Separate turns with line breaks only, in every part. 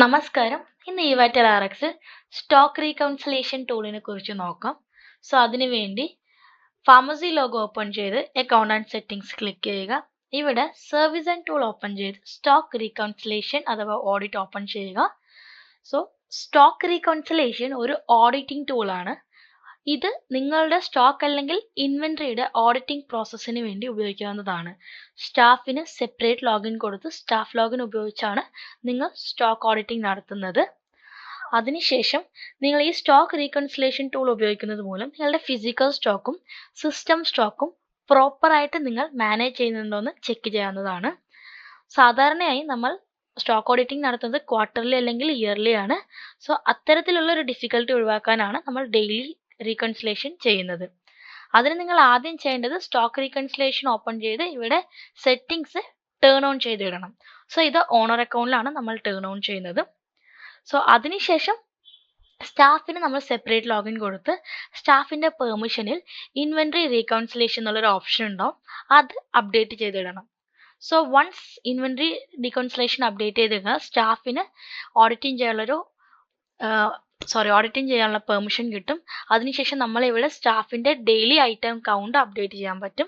നമസ്കാരം. ഇന്ന് ഇവാറ്റൽ ആർഎക്സിൽ സ്റ്റോക്ക് റീകൗൺസിലേഷൻ ടൂളിനെ കുറിച്ച് നോക്കാം. അതിനുവേണ്ടി ഫാർമസി ലോഗോ ഓപ്പൺ ചെയ്ത് അക്കൗണ്ട് ആൻഡ് സെറ്റിംഗ്സ് ക്ലിക്ക് ചെയ്യുക. ഇവിടെ സർവീസ് ആൻഡ് ടൂൾ ഓപ്പൺ ചെയ്ത് സ്റ്റോക്ക് റീകൗൺസിലേഷൻ അഥവാ ഓഡിറ്റ് ഓപ്പൺ ചെയ്യുക. സ്റ്റോക്ക് റീകൗൺസിലേഷൻ ഒരു ഓഡിറ്റിംഗ് ടൂളാണ്. ഇത് നിങ്ങളുടെ സ്റ്റോക്ക് അല്ലെങ്കിൽ ഇൻവെന്ററിയുടെ ഓഡിറ്റിംഗ് പ്രോസസ്സിന് വേണ്ടി ഉപയോഗിക്കാവുന്നതാണ്. സ്റ്റാഫിന് സെപ്പറേറ്റ് ലോഗിൻ കൊടുത്ത് സ്റ്റാഫ് ലോഗിൻ ഉപയോഗിച്ചാണ് നിങ്ങൾ സ്റ്റോക്ക് ഓഡിറ്റിംഗ് നടത്തുന്നത്. അതിനുശേഷം നിങ്ങൾ ഈ സ്റ്റോക്ക് റീകൺസിലേഷൻ ടൂൾ ഉപയോഗിക്കുന്നത് മൂലം നിങ്ങളുടെ ഫിസിക്കൽ സ്റ്റോക്കും സിസ്റ്റം സ്റ്റോക്കും പ്രോപ്പറായിട്ട് നിങ്ങൾ മാനേജ് ചെയ്യുന്നുണ്ടോ എന്ന് ചെക്ക് ചെയ്യാവുന്നതാണ്. സാധാരണയായി നമ്മൾ സ്റ്റോക്ക് ഓഡിറ്റിംഗ് നടത്തുന്നത് ക്വാർട്ടർലി അല്ലെങ്കിൽ ഇയർലി ആണ്. അത്തരത്തിലുള്ള ഒരു ഡിഫിക്കൽട്ടി ഒഴിവാക്കാനാണ് നമ്മൾ ഡെയിലി റീകൺസിലേഷൻ ചെയ്യുന്നത്. അതിന് നിങ്ങൾ ആദ്യം ചെയ്യേണ്ടത് സ്റ്റോക്ക് റീകൺസിലേഷൻ ഓപ്പൺ ചെയ്ത് ഇവിടെ സെറ്റിംഗ്സ് ടേൺ ഓൺ ചെയ്തിടണം. ഇത് ഓണർ അക്കൗണ്ടിലാണ് നമ്മൾ ടേൺ ഓൺ ചെയ്യുന്നത്. അതിനുശേഷം സ്റ്റാഫിന് നമ്മൾ സെപ്പറേറ്റ് ലോഗിൻ കൊടുത്ത് സ്റ്റാഫിന്റെ പെർമിഷനിൽ ഇൻവെന്ററി റീകൗൺസിലേഷൻ എന്നുള്ളൊരു ഓപ്ഷൻ ഉണ്ടാവും. അത് അപ്ഡേറ്റ് ചെയ്തിടണം. വൺസ് ഇൻവെന്ററി റീകൗൺസിലേഷൻ അപ്ഡേറ്റ് ചെയ്ത് കഴിഞ്ഞാൽ സ്റ്റാഫിന് ഓഡിറ്റിംഗ് ചെയ്യാനുള്ള പെർമിഷൻ കിട്ടും. അതിനുശേഷം നമ്മളിവിടെ സ്റ്റാഫിന്റെ ഡെയിലി ഐറ്റം കൗണ്ട് അപ്ഡേറ്റ് ചെയ്യാൻ പറ്റും.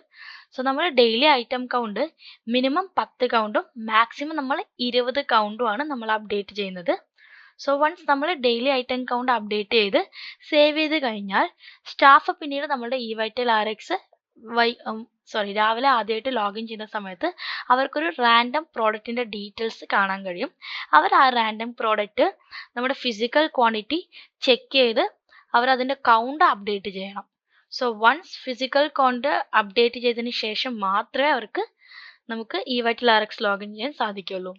നമ്മൾ ഡെയിലി ഐറ്റം കൗണ്ട് മിനിമം 10 കൗണ്ടും മാക്സിമം നമ്മൾ 20 കൗണ്ടുമാണ് നമ്മൾ അപ്ഡേറ്റ് ചെയ്യുന്നത്. വൺസ് നമ്മൾ ഡെയിലി ഐറ്റം കൗണ്ട് അപ്ഡേറ്റ് ചെയ്ത് സേവ് ചെയ്ത് കഴിഞ്ഞാൽ സ്റ്റാഫ് പിന്നീട് നമ്മുടെ ഇവൈറ്റൽ ആർഎക്സ് രാവിലെ ആദ്യമായിട്ട് ലോഗിൻ ചെയ്യുന്ന സമയത്ത് അവർക്കൊരു റാൻഡം പ്രോഡക്റ്റിന്റെ ഡീറ്റെയിൽസ് കാണാൻ കഴിയും. അവർ ആ റാൻഡം പ്രോഡക്റ്റ് നമ്മുടെ ഫിസിക്കൽ ക്വാണ്ടിറ്റി ചെക്ക് ചെയ്ത് അവർ അതിന്റെ കൗണ്ട് അപ്ഡേറ്റ് ചെയ്യണം. വൺസ് ഫിസിക്കൽ കൗണ്ട് അപ്ഡേറ്റ് ചെയ്തതിന് ശേഷം മാത്രമേ നമുക്ക് ഇവൈറ്റൽ ആർഎക്സ് ലോഗിൻ ചെയ്യാൻ സാധിക്കുള്ളൂ.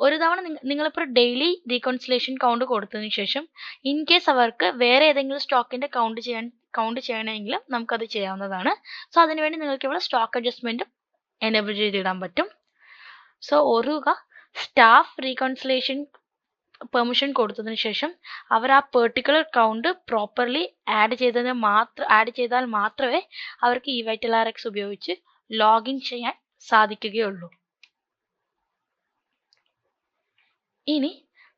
ഒരു തവണ നിങ്ങളിപ്പോൾ ഡെയിലി റീകൺസിലേഷൻ കൗണ്ട് കൊടുത്തതിന് ശേഷം ഇൻ കേസ് അവർക്ക് വേറെ ഏതെങ്കിലും സ്റ്റോക്കിന്റെ കൗണ്ട് ചെയ്യണമെങ്കിലും നമുക്കത് ചെയ്യാവുന്നതാണ്. അതിനുവേണ്ടി നിങ്ങൾക്ക് ഇവിടെ സ്റ്റോക്ക് അഡ്ജസ്റ്റ്മെന്റും എനേബിൾ ചെയ്തിടാൻ പറ്റും. ഓർക്കുക, സ്റ്റാഫ് റീകൺസിലേഷൻ പെർമിഷൻ കൊടുത്തതിന് ശേഷം അവർ ആ പെർട്ടിക്കുലർ കൗണ്ട് പ്രോപ്പർലി ആഡ് ചെയ്താൽ മാത്രമേ അവർക്ക് ഇവൈറ്റൽ ആർഎക്സ് ഉപയോഗിച്ച് ലോഗിൻ ചെയ്യാൻ സാധിക്കുകയുള്ളൂ. ഇനി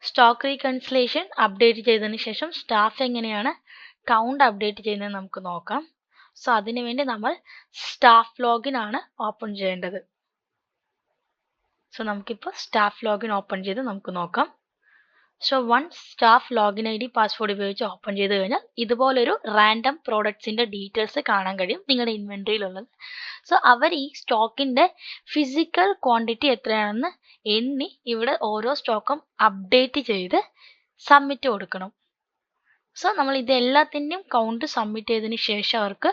സ്റ്റോക്ക് റീകൺസിലേഷൻ അപ്ഡേറ്റ് ചെയ്തതിന് ശേഷം സ്റ്റാഫ് എങ്ങനെയാണ് കൗണ്ട് അപ്ഡേറ്റ് ചെയ്യുന്നത് നമുക്ക് നോക്കാം. അതിനുവേണ്ടി നമ്മൾ സ്റ്റാഫ് ലോഗിൻ ആണ് ഓപ്പൺ ചെയ്യേണ്ടത്. നമുക്കിപ്പോൾ സ്റ്റാഫ് ലോഗിൻ ഓപ്പൺ ചെയ്ത് നമുക്ക് നോക്കാം. Once staff login ID password ഉപയോഗിച്ച് ഓപ്പൺ ചെയ്ത് കഴിഞ്ഞാൽ ഇതുപോലൊരു റാൻഡം പ്രോഡക്ട്സിന്റെ ഡീറ്റെയിൽസ് കാണാൻ കഴിയും നിങ്ങളുടെ ഇൻവെന്ററിയിലുള്ളത്. അവർ ഈ സ്റ്റോക്കിന്റെ ഫിസിക്കൽ ക്വാണ്ടിറ്റി എത്രയാണെന്ന് എണ്ണി ഇവിടെ ഓരോ സ്റ്റോക്കും അപ്ഡേറ്റ് ചെയ്ത് സബ്മിറ്റ് കൊടുക്കണം. നമ്മൾ ഇതെല്ലാത്തിൻ്റെയും കൗണ്ട് സബ്മിറ്റ് ചെയ്തതിന് ശേഷം അവർക്ക്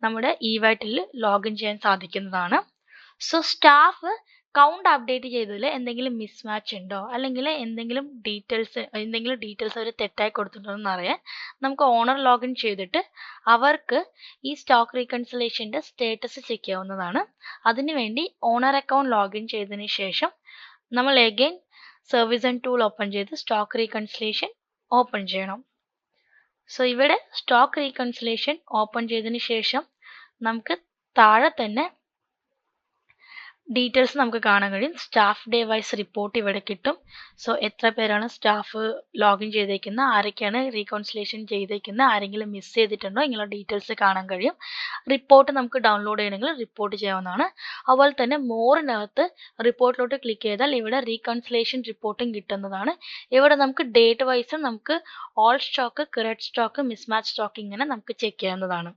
നമ്മുടെ ഇവൈറ്റിൽ ലോഗിൻ ചെയ്യാൻ സാധിക്കുന്നതാണ്. സ്റ്റാഫ് കൗണ്ട് അപ്ഡേറ്റ് ചെയ്തതിൽ എന്തെങ്കിലും മിസ്മാച്ച് ഉണ്ടോ അല്ലെങ്കിൽ എന്തെങ്കിലും ഡീറ്റെയിൽസ് അവർ തെറ്റായി കൊടുത്തിട്ടുണ്ടോ എന്നറിയാൻ നമുക്ക് ഓണർ ലോഗിൻ ചെയ്തിട്ട് അവർക്ക് ഈ സ്റ്റോക്ക് റീകൺസിലേഷന്റെ സ്റ്റേറ്റസ് ചെക്ക് ചെയ്യാവുന്നതാണ്. അതിനുവേണ്ടി ഓണർ അക്കൗണ്ട് ലോഗിൻ ചെയ്തതിന് ശേഷം നമ്മൾ again service and tool open ചെയ്ത് സ്റ്റോക്ക് റീകൺസിലേഷൻ ഓപ്പൺ ചെയ്യണം. ഇവിടെ സ്റ്റോക്ക് റീകൺസിലേഷൻ ഓപ്പൺ ചെയ്തതിന് ശേഷം നമുക്ക് താഴെ തന്നെ ഡീറ്റെയിൽസ് നമുക്ക് കാണാൻ കഴിയും. സ്റ്റാഫ് ഡേ വൈസ് റിപ്പോർട്ട് ഇവിടെ കിട്ടും. എത്ര പേരാണ് സ്റ്റാഫ് ലോഗിൻ ചെയ്തേക്കുന്നത്, ആരൊക്കെയാണ് റീകൺസിലേഷൻ ചെയ്തേക്കുന്നത്, ആരെങ്കിലും മിസ് ചെയ്തിട്ടുണ്ടോ, ഇങ്ങനെയുള്ള ഡീറ്റെയിൽസ് കാണാൻ കഴിയും. റിപ്പോർട്ട് നമുക്ക് ഡൗൺലോഡ് ചെയ്യണമെങ്കിൽ റിപ്പോർട്ട് ചെയ്യാവുന്നതാണ്. അതുപോലെ തന്നെ മോറിനകത്ത് റിപ്പോർട്ടിലോട്ട് ക്ലിക്ക് ചെയ്താൽ ഇവിടെ റീകൺസിലേഷൻ റിപ്പോർട്ടും കിട്ടുന്നതാണ്. ഇവിടെ നമുക്ക് ഡേറ്റ് വൈസും നമുക്ക് all stock, correct stock, mismatch stock ഇങ്ങനെ നമുക്ക് ചെക്ക് ചെയ്യാവുന്നതാണ്.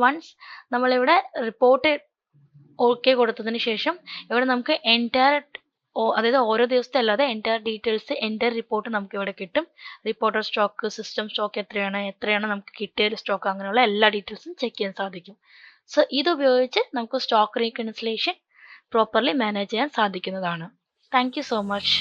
വൺസ് നമ്മളിവിടെ റിപ്പോർട്ട് ഓക്കെ കൊടുത്തതിന് ശേഷം ഇവിടെ നമുക്ക് അതായത് ഓരോ ദിവസത്തെ അല്ലാതെ എൻറ്റയർ ഡീറ്റെയിൽസ് റിപ്പോർട്ട് നമുക്ക് ഇവിടെ കിട്ടും. റിപ്പോർട്ടർ സ്റ്റോക്ക്, സിസ്റ്റം സ്റ്റോക്ക് എത്രയാണ് നമുക്ക് കിട്ടിയ സ്റ്റോക്ക്, അങ്ങനെയുള്ള എല്ലാ ഡീറ്റെയിൽസും ചെക്ക് ചെയ്യാൻ സാധിക്കും. ഇതുപയോഗിച്ച് നമുക്ക് സ്റ്റോക്ക് റീകൺസിലേഷൻ പ്രോപ്പർലി മാനേജ് ചെയ്യാൻ സാധിക്കുന്നതാണ്. Thank you so much.